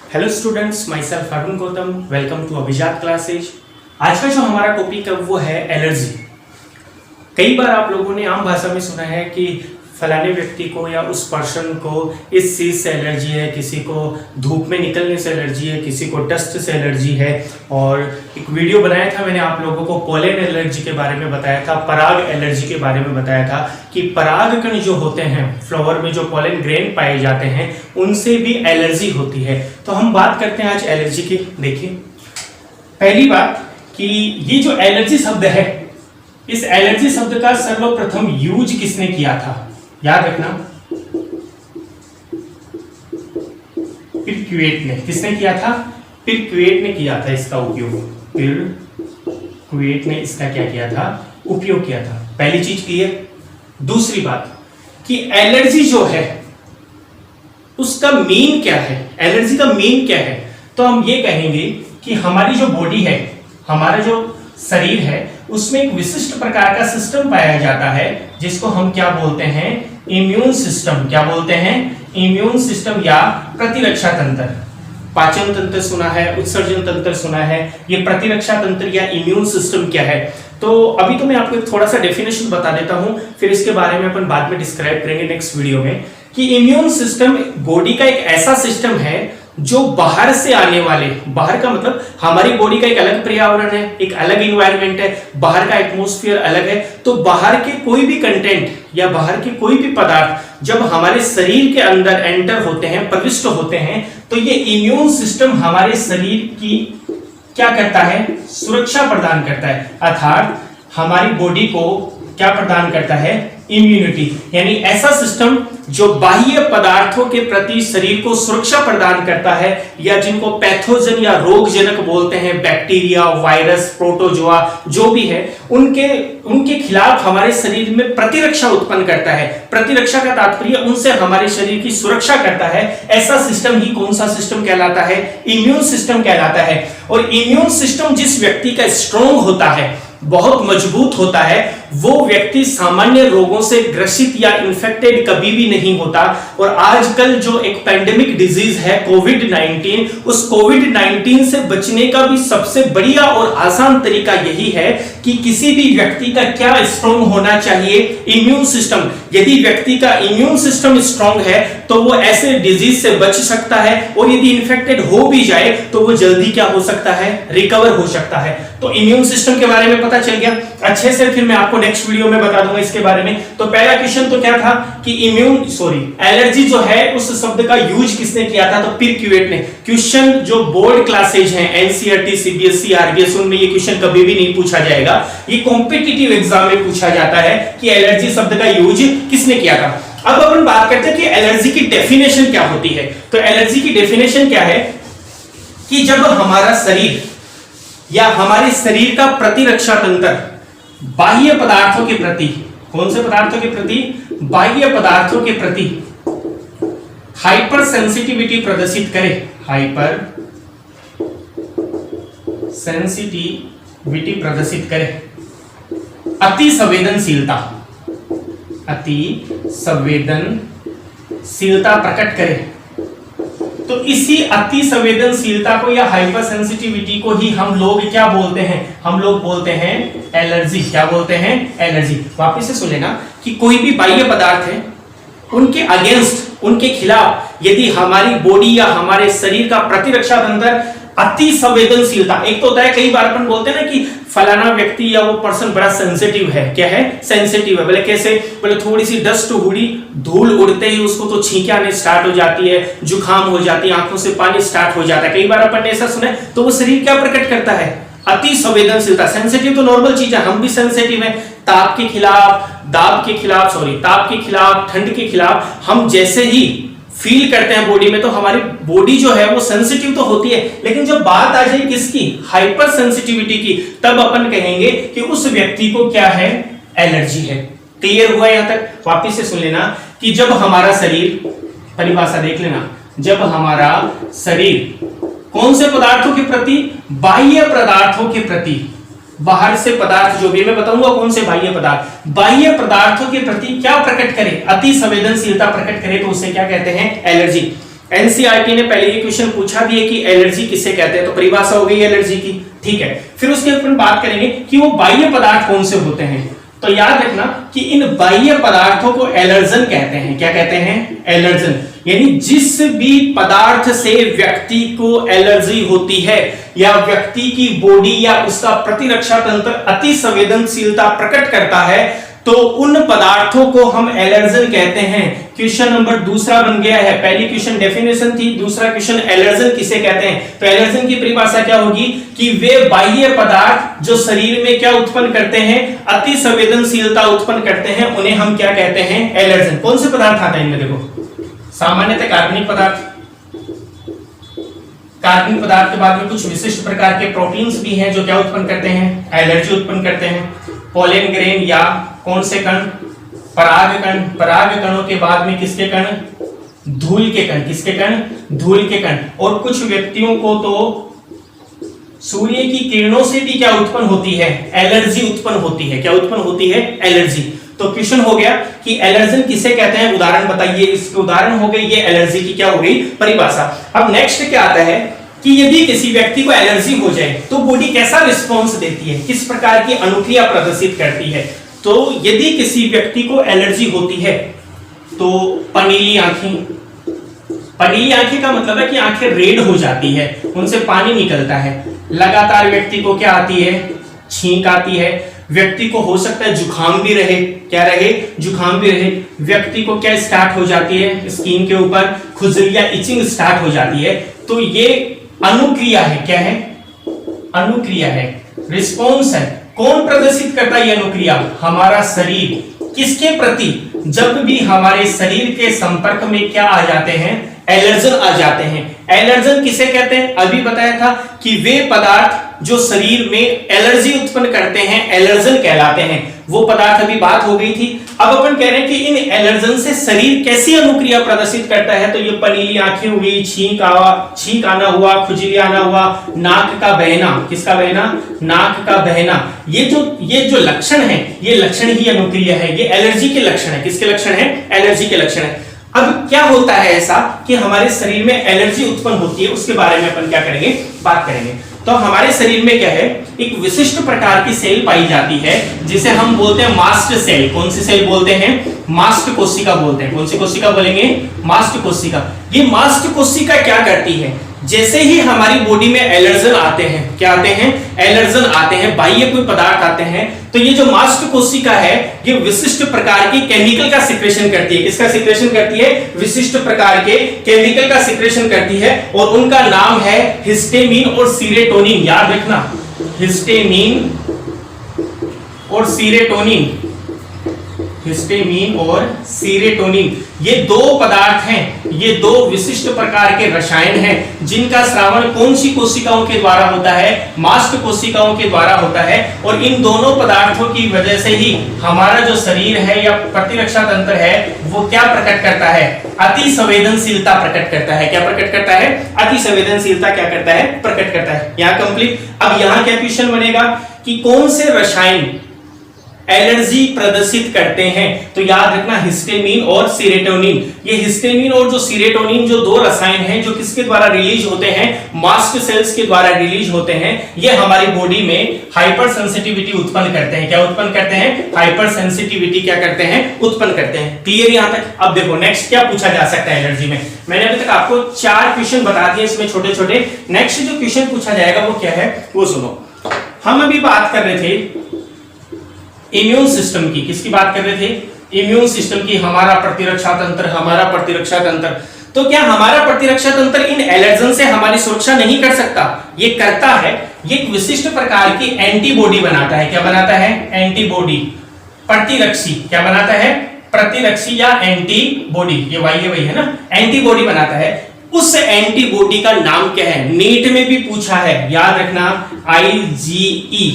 Hello students, myself Arun Gautam. Welcome to Abhijat classes. आज का जो हमारा टॉपिक है वो है एलर्जी। कई बार आप लोगों ने आम भाषा में सुना है कि फलाने व्यक्ति को या उस पर्सन को इस चीज़ से एलर्जी है, किसी को धूप में निकलने से एलर्जी है, किसी को डस्ट से एलर्जी है। और एक वीडियो बनाया था मैंने आप लोगों को पोलन एलर्जी के बारे में बताया था, पराग एलर्जी के बारे में बताया था कि पराग कण जो होते हैं फ्लावर में, जो पोलन ग्रेन पाए जाते हैं, उनसे भी एलर्जी होती है। तो हम बात करते हैं आज एलर्जी की। देखिए, पहली बात कि ये जो एलर्जी शब्द है, इस एलर्जी शब्द का सर्वप्रथम यूज किसने किया था? याद रखना, पिरक्वेट ने। किसने किया था? पिरक्वेट ने किया था इसका उपयोग। पिरक्वेट ने इसका क्या किया था? उपयोग किया था। पहली चीज क्लियर। दूसरी बात कि एलर्जी जो है उसका मीन क्या है? एलर्जी का मीन क्या है? तो हम ये कहेंगे कि हमारी जो बॉडी है, हमारा जो शरीर है, उसमें एक विशिष्ट प्रकार का सिस्टम पाया जाता है जिसको हम क्या बोलते हैं? Immune system. क्या बोलते हैं? इम्यून सिस्टम या प्रतिरक्षा तंत्र। पाचन तंत्र सुना है, उत्सर्जन तंत्र सुना है, ये प्रतिरक्षा तंत्र या इम्यून सिस्टम क्या है? तो अभी तो मैं आपको एक थोड़ा सा डेफिनेशन बता देता हूं, फिर इसके बारे में अपन बाद में डिस्क्राइब करेंगे नेक्स्ट वीडियो में। कि इम्यून सिस्टम बॉडी का एक ऐसा सिस्टम है जो बाहर से आने वाले, बाहर का मतलब हमारी बॉडी का एक अलग पर्यावरण है, एक अलग इन्वायरमेंट है, बाहर का एटमॉस्फेयर अलग है। तो बाहर के कोई भी कंटेंट या बाहर के कोई भी पदार्थ जब हमारे शरीर के अंदर एंटर होते हैं, प्रविष्ट होते हैं, तो ये इम्यून सिस्टम हमारे शरीर की क्या करता है? सुरक्षा प्रदान करता है। अर्थात हमारी बॉडी को क्या प्रदान करता है? इम्यूनिटी। यानी ऐसा सिस्टम जो बाह्य पदार्थों के प्रति शरीर को सुरक्षा प्रदान करता है, या जिनको पैथोजन या रोगजनक बोलते हैं, बैक्टीरिया, वायरस, प्रोटोजोआ जो भी है, उनके खिलाफ हमारे शरीर में प्रतिरक्षा उत्पन्न करता है। प्रतिरक्षा का तात्पर्य उनसे हमारे शरीर की सुरक्षा करता है। ऐसा सिस्टम ही कौन सा सिस्टम कहलाता है? इम्यून सिस्टम कहलाता है। और इम्यून सिस्टम जिस व्यक्ति का स्ट्रांग होता है, बहुत मजबूत होता है, वो व्यक्ति सामान्य रोगों से ग्रसित या इन्फेक्टेड कभी भी नहीं होता। और आजकल जो एक पैंडेमिक डिजीज है कोविड-19, उस कोविड-19 से बचने का भी सबसे बढ़िया और आसान तरीका यही है कि किसी भी व्यक्ति का क्या स्ट्रांग होना चाहिए? Immune system. यदि व्यक्ति का इम्यून सिस्टम स्ट्रांग है तो वो ऐसे डिजीज से बच सकता है, और यदि इन्फेक्टेड हो भी जाए तो वो जल्दी क्या हो सकता है? रिकवर हो सकता है। तो इम्यून सिस्टम के बारे में पता चल गया अच्छे से। फिर मैं आपको नेक्स्ट वीडियो में बता दूंगा इसके बारे में। तो पहला क्वेश्चन तो क्या था कि एलर्जी जो है उस शब्द का यूज किसने किया था? तो पिरक्वेट ने। क्वेश्चन जो बोर्ड क्लासेज हैं, एनसीईआरटी, सीबीएसई, आरबीएस, उनमें ये क्वेश्चन कभी भी नहीं पूछा जाएगा। ये कॉम्पिटिटिव एग्जाम में पूछा जाता है कि एलर्जी शब्द का यूज किसने किया था। अब अपन बात करते हैं कि एलर्जी की डेफिनेशन क्या होती है। तो एलर्जी की डेफिनेशन क्या है कि जब हमारा शरीर या हमारे शरीर का प्रतिरक्षा तंत्र बाह्य पदार्थों के प्रति, कौन से पदार्थों के प्रति? बाह्य पदार्थों के प्रति हाइपर सेंसिटिविटी प्रदर्शित करे। हाइपर सेंसिटिविटी प्रदर्शित करे। अति संवेदनशीलता, अति संवेदनशीलता प्रकट करे। तो इसी अति संवेदनशीलता को या हाइपर सेंसिटिविटी को ही हम लोग क्या बोलते हैं? हम लोग बोलते हैं एलर्जी। क्या बोलते हैं? एलर्जी। वापिस से सुन लेना कि कोई भी बाह्य पदार्थ है, उनके अगेंस्ट, उनके खिलाफ यदि हमारी बॉडी या हमारे शरीर का प्रतिरक्षा तंत्र अति संवेदनशीलता, एक तो होता है कई बार अपन बोलते हैं ना कि फलाना व्यक्ति या वो पर्सन बड़ा सेंसिटिव है। क्या है? सेंसिटिव है। बोले कैसे? बोले थोड़ी सी डस्ट उड़ी, धूल उड़ते ही उसको तो छींकें आने स्टार्ट हो जाती है, जुकाम हो जाती है, आंखों से पानी स्टार्ट हो जाता है। कई बार अपन ने ऐसा सुना है। तो वो शरीर क्या प्रकट करता है? अति संवेदनशीलता। सेंसिटिव तो नॉर्मल चीज है, हम भी सेंसिटिव है। ताप के खिलाफ, ताप के खिलाफ, ठंड के खिलाफ हम जैसे ही फील करते हैं बॉडी में, तो हमारी बॉडी जो है वो सेंसिटिव तो होती है। लेकिन जब बात आ जाए किसकी? हाइपर सेंसिटिविटी की, तब अपन कहेंगे कि उस व्यक्ति को क्या है? एलर्जी है। क्लियर हुआ यहां तक? वापिस से सुन लेना कि जब हमारा शरीर, परिभाषा देख लेना, जब हमारा शरीर कौन से पदार्थों के प्रति? बाह्य पदार्थों के प्रति, बाहर से पदार्थ जो भी मैं बताऊंगा कौन से बाह्य पदार्थ, बाह्य पदार्थों के प्रति क्या प्रकट करे? अति संवेदनशीलता प्रकट करे, तो उसे क्या कहते हैं? एलर्जी। एनसीईआरटी ने पहले ये क्वेश्चन पूछा भी है कि एलर्जी किसे कहते हैं, तो परिभाषा हो गई एलर्जी की, ठीक है। फिर उसके ऊपर बात करेंगे कि वो बाह्य पदार्थ कौन से होते हैं। तो याद रखना कि इन बाह्य पदार्थों को एलर्जन कहते हैं। क्या कहते हैं? एलर्जन। यानी जिस भी पदार्थ से व्यक्ति को एलर्जी होती है या व्यक्ति की बॉडी या उसका प्रतिरक्षा तंत्र अति संवेदनशीलता प्रकट करता है, तो उन पदार्थों को हम एलर्जन कहते हैं। क्वेश्चन नंबर दूसरा बन गया है। पहली क्वेश्चन डेफिनेशन थी, दूसरा क्वेश्चन एलर्जन किसे कहते हैं। तो एलर्जन की परिभाषा क्या होगी कि वे बाह्य पदार्थ जो शरीर में क्या उत्पन्न करते हैं, अति संवेदनशीलता उत्पन्न करते हैं, उन्हें हम क्या कहते हैं? एलर्जन। कौन से पदार्थ आते हैं इनमें? देखो, सामान्यतः कार्बनिक पदार्थ, कार्बनिक पदार्थ के बाद में कुछ विशिष्ट प्रकार के प्रोटीन्स भी हैं जो क्या उत्पन्न करते हैं? एलर्जी उत्पन्न करते हैं। पोलन ग्रेन या कौन से कण? पराग कण। पराग कणों के बाद में किसके कण? धूल के कण। किसके कण? धूल के कण। और कुछ व्यक्तियों को तो सूर्य की किरणों से भी क्या उत्पन्न होती है? एलर्जी उत्पन्न होती है। क्या उत्पन्न होती है? एलर्जी। तो क्वेश्चन हो गया कि एलर्जन किसे कहते हैं, उदाहरण बताइए। इसके उदाहरण हो गए, ये एलर्जी की क्या हो गई? परिभाषा। अब नेक्स्ट क्या आता है कि यदि किसी व्यक्ति को एलर्जी हो जाए तो बॉडी कैसा रिस्पॉन्स देती है, किस प्रकार की अनुक्रिया प्रदर्शित करती है। तो यदि किसी व्यक्ति को एलर्जी होती है तो पनीली आंखें, पनीली आंखें का मतलब है कि आंखें रेड हो जाती है, उनसे पानी निकलता है। लगातार व्यक्ति को क्या आती है? छींक आती है। व्यक्ति को हो सकता है जुखाम भी रहे। क्या रहे? जुखाम भी रहे। व्यक्ति को क्या स्टार्ट हो जाती है? स्किन के ऊपर खुजली या इचिंग स्टार्ट हो जाती है। तो ये अनुक्रिया है। क्या है? अनुक्रिया है, रिस्पॉन्स है। कौन प्रदर्शित करता है ये अनुक्रिया? हमारा शरीर। किसके प्रति? जब भी हमारे शरीर के संपर्क में क्या आ जाते हैं? एलर्जन आ जाते हैं। एलर्जन किसे कहते हैं? अभी बताया था कि वे पदार्थ जो शरीर में एलर्जी उत्पन्न करते हैं एलर्जन कहलाते हैं। वो पदार्थ अभी बात हो गई थी। अब अपन कह रहे हैं कि इन एलर्जन से शरीर कैसी अनुक्रिया प्रदर्शित करता है। तो ये पनीली आंखें हुई, छींक आना हुआ, खुजली आना हुआ, नाक का बहना। किसका बहना? नाक का बहना। ये जो लक्षण है, ये लक्षण ही अनुक्रिया है। ये एलर्जी के लक्षण है। किसके लक्षण है? एलर्जी के लक्षण है। अब क्या होता है ऐसा कि हमारे शरीर में एलर्जी उत्पन्न होती है, उसके बारे में अपन क्या करेंगे? बात करेंगे। तो हमारे शरीर में क्या है? एक विशिष्ट प्रकार की सेल पाई जाती है जिसे हम बोलते हैं मास्ट सेल। कौन सी सेल बोलते हैं? मास्ट कोशिका बोलते हैं। कौन सी कोशिका बोलेंगे? मास्ट कोशिका। ये मास्ट कोशिका क्या करती है? जैसे ही हमारी बॉडी में एलर्जन आते हैं, क्या आते हैं? एलर्जन आते हैं, बाह्य कोई पदार्थ आते हैं, तो ये जो मास्ट कोशिका है ये विशिष्ट प्रकार की केमिकल का सिक्रेशन करती है। किसका सिक्रेशन करती है? विशिष्ट प्रकार के केमिकल का सिक्रेशन करती है और उनका नाम है हिस्टामिन और सीरोटोनिन। याद रखना, हिस्टामिन और सीरोटोनिन। हिस्टामिन और सीरोटोनिन ये दो पदार्थ हैं, ये दो विशिष्ट प्रकार के रसायन हैं जिनका स्रावन कौन सी कोशिकाओं के द्वारा होता है? मास्ट कोशिकाओं के द्वारा होता है। और इन दोनों पदार्थों की वजह से ही हमारा जो शरीर है या प्रतिरक्षा तंत्र है वो क्या प्रकट करता है? अति संवेदनशीलता प्रकट करता है। क्या प्रकट करता है? अति संवेदनशीलता क्या करता है? प्रकट करता है। यहाँ कंप्लीट। अब यहाँ क्या क्वेश्चन बनेगा कि कौन से रसायन एलर्जी प्रदर्शित करते हैं? तो याद रखना हिस्टामिन और सीरोटोनिन। ये हिस्टामिन और जो सीरोटोनिन जो दो रसायन हैं जो किसके द्वारा रिलीज होते हैं? मास्ट सेल्स के द्वारा रिलीज होते हैं। ये हमारी बॉडी में हाइपर सेंसिटिविटी उत्पन्न करते हैं। क्या उत्पन्न करते हैं? हाइपर सेंसिटिविटी क्या करते हैं? उत्पन्न करते हैं। क्लियर यहां तक? अब देखो नेक्स्ट क्या पूछा जा सकता है एलर्जी में। मैंने अभी तक आपको 4 क्वेश्चन बता दिए इसमें छोटे छोटे। नेक्स्ट जो क्वेश्चन पूछा जाएगा वो क्या है वो सुनो। हम अभी बात कर रहे थे इम्यून सिस्टम की। किसकी बात कर रहे थे? इम्यून सिस्टम की। हमारा प्रतिरक्षा तंत्र, हमारा प्रतिरक्षा तंत्र। तो क्या हमारा प्रतिरक्षा तंत्र इन एलर्जन से हमारी सुरक्षा नहीं कर सकता? ये करता है। ये एक विशिष्ट प्रकार की एंटीबॉडी बनाता है। क्या बनाता है? एंटीबॉडी। प्रतिरक्षी क्या बनाता है? प्रतिरक्षी या एंटीबॉडी। ये वही है ना, एंटीबॉडी बनाता है। उस एंटीबॉडी का नाम क्या है? नीट में भी पूछा है, याद रखना, IgE।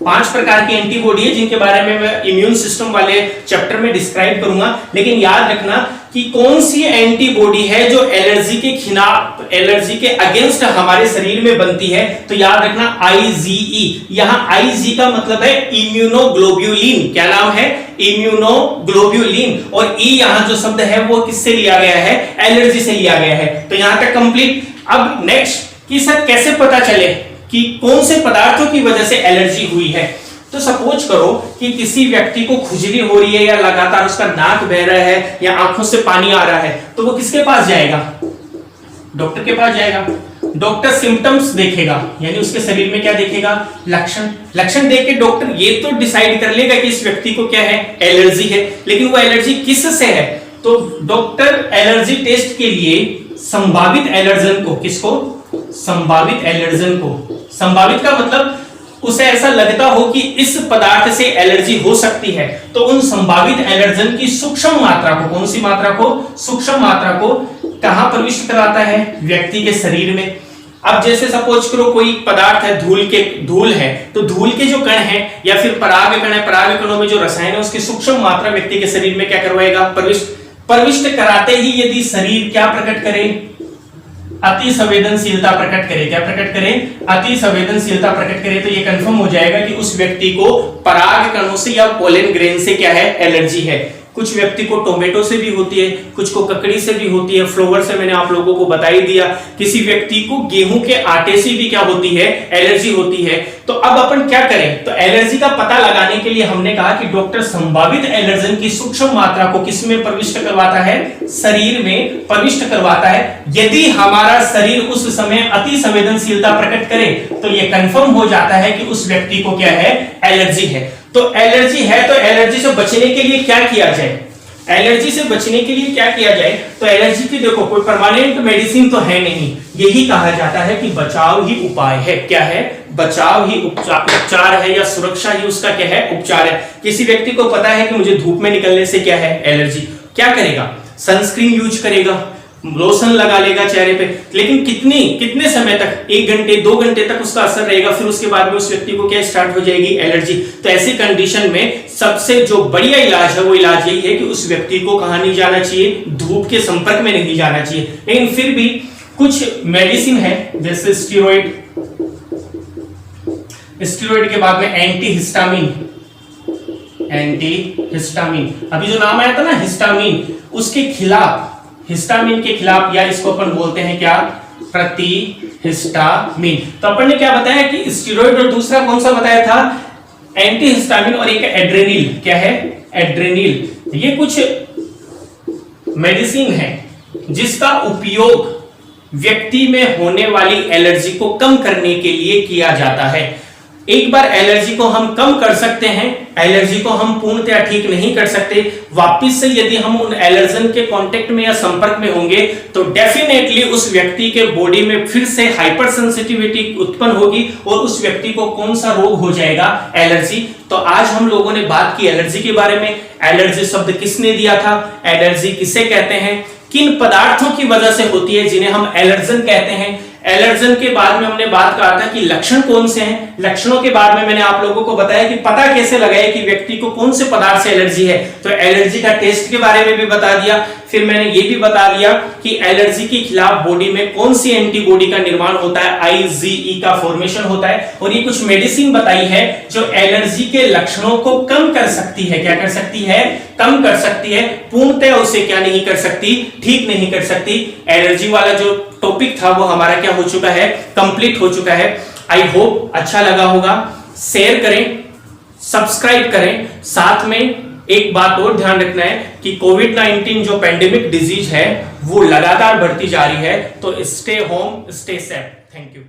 5 प्रकार की एंटीबॉडी है जिनके बारे में मैं इम्यून सिस्टम वाले चैप्टर में डिस्क्राइब करूंगा, लेकिन याद रखना कि कौन सी एंटीबॉडी है जो एलर्जी के खिलाफ, एलर्जी के अगेंस्ट हमारे शरीर में बनती है। तो याद रखना IgE, यहां IG का मतलब है इम्यूनोग्लोब्युलिन। क्या नाम है? इम्यूनोग्लोब्युलिन। और E यहां जो शब्द है वो किससे लिया गया है? एलर्जी से लिया गया है। तो यहां तक कंप्लीट। अब नेक्स्ट कि सर कैसे पता चले कि कौन से पदार्थों की वजह से एलर्जी हुई है। तो सपोज करो कि किसी व्यक्ति को खुजली हो रही है या लगातार उसका नाक बह रहा है या आंखों से पानी आ रहा है, तो वो किसके पास जाएगा? डॉक्टर के पास जाएगा। डॉक्टर सिम्टम्स देखेगा, यानी उसके शरीर में क्या देखेगा? लक्षण। लक्षण देख के डॉक्टर ये तो डिसाइड कर लेगा कि इस व्यक्ति को क्या है? एलर्जी है। लेकिन वो एलर्जी किस से है? तो डॉक्टर एलर्जी टेस्ट के लिए संभावित एलर्जन को, किसको? संभावित एलर्जन को। संभावित का मतलब उसे ऐसा लगता हो कि इस पदार्थ से एलर्जी हो सकती है, तो उन संभावित एलर्जन की सूक्ष्म मात्रा को, कौन सी मात्रा को? सूक्ष्म मात्रा को कहां प्रविष्ट कराता है? व्यक्ति के शरीर में। अब जैसे सपोज करो कोई पदार्थ है, धूल है, तो धूल के जो कण है या फिर पराग कण है, पराग कणों में जो रसायन है उसकी सूक्ष्म मात्रा व्यक्ति के शरीर में क्या करवाएगा? प्रविष्ट कराते ही यदि शरीर क्या प्रकट करे? अति संवेदनशीलता प्रकट करे। क्या प्रकट करे? अति संवेदनशीलता प्रकट करे। तो ये कंफर्म हो जाएगा कि उस व्यक्ति को पराग कणों से या पोलन ग्रेन से क्या है? एलर्जी है। कुछ व्यक्ति को टोमेटो से भी होती है, कुछ को ककड़ी से भी होती है, फ्लावर से मैंने आप लोगों को बता ही दिया। किसी व्यक्ति को गेहूं के आटे से भी क्या होती है? एलर्जी होती है। तो अब अपन क्या करें? तो एलर्जी का पता लगाने के लिए हमने कहा कि डॉक्टर संभावित एलर्जन की सूक्ष्म मात्रा को किसमें प्रविष्ट करवाता है? शरीर में प्रविष्ट करवाता है। यदि हमारा शरीर उस समय अति संवेदनशीलता प्रकट करे तो यह कंफर्म हो जाता है कि उस व्यक्ति को क्या है? एलर्जी है। तो एलर्जी है, तो एलर्जी से बचने के लिए क्या किया जाए? एलर्जी से बचने के लिए क्या किया जाए? तो एलर्जी की देखो कोई परमानेंट मेडिसिन तो है नहीं, यही कहा जाता है कि बचाव ही उपाय है। क्या है? बचाव ही उपचार है, या सुरक्षा ही उसका क्या है? उपचार है। किसी व्यक्ति को पता है कि मुझे धूप में निकलने से क्या है? एलर्जी, क्या करेगा? सनस्क्रीन यूज करेगा, लोशन लगा लेगा चेहरे पे, लेकिन कितने समय तक? 1 घंटे 2 घंटे तक उसका असर रहेगा, फिर उसके बाद में उस व्यक्ति को क्या स्टार्ट हो जाएगी? एलर्जी। तो ऐसी कंडीशन में सबसे जो बढ़िया इलाज है वो इलाज यही है कि उस व्यक्ति को कहां नहीं जाना चाहिए? धूप के संपर्क में नहीं जाना चाहिए। लेकिन फिर भी कुछ मेडिसिन है जैसे स्टीरॉइड के बाद में एंटीहिस्टामिन। अभी जो नाम आया था ना हिस्टामिन, उसके खिलाफ, हिस्टामिन के खिलाफ, या इसको अपन बोलते हैं क्या? प्रतिहिस्टामिन। तो अपन ने क्या बताया कि स्टीरॉइड और दूसरा कौन सा बताया था? एंटीहिस्टामिन, और एक एड्रेनिल। क्या है? एड्रेनिल। ये कुछ मेडिसिन है जिसका उपयोग व्यक्ति में होने वाली एलर्जी को कम करने के लिए किया जाता है। एक बार एलर्जी को हम कम कर सकते हैं, एलर्जी को हम पूर्णतः ठीक नहीं कर सकते। वापस से यदि हम उन एलर्जन के कांटेक्ट में या संपर्क में होंगे तो डेफिनेटली उस व्यक्ति के बॉडी में फिर से हाइपर सेंसिटिविटी उत्पन्न होगी और उस व्यक्ति को कौन सा रोग हो जाएगा? एलर्जी। तो आज हम लोगों ने बात की एलर्जी के बारे में। एलर्जी शब्द किसने दिया था? एलर्जी किसे कहते हैं? किन पदार्थों की वजह से होती है जिन्हें हम एलर्जन कहते हैं? एलर्जन के बाद में हमने बात कहा था कि लक्षण कौन से हैं। लक्षणों के बाद में मैंने आप लोगों को बताया कि पता कैसे लगाए कि व्यक्ति को कौन से पदार्थ से एलर्जी है। तो एलर्जी का टेस्ट के बारे में भी बता दिया। फिर मैंने ये भी बता दिया कि एलर्जी के खिलाफ बॉडी में कौन सी एंटीबॉडी का निर्माण होता है, IgE का फॉर्मेशन होता है। और ये कुछ मेडिसिन बताई है जो एलर्जी के लक्षणों को कम कर सकती है। क्या कर सकती है? कम कर सकती है। पूर्णतः उसे क्या नहीं कर सकती? ठीक नहीं कर सकती। एलर्जी वाला जो टॉपिक था वो हमारा क्या हो चुका है? कंप्लीट हो चुका है। आई होप अच्छा लगा होगा। शेयर करें, सब्सक्राइब करें। साथ में एक बात और ध्यान रखना है कि कोविड-19 जो पेंडेमिक डिजीज है वो लगातार बढ़ती जा रही है। तो stay home, stay safe. Thank you.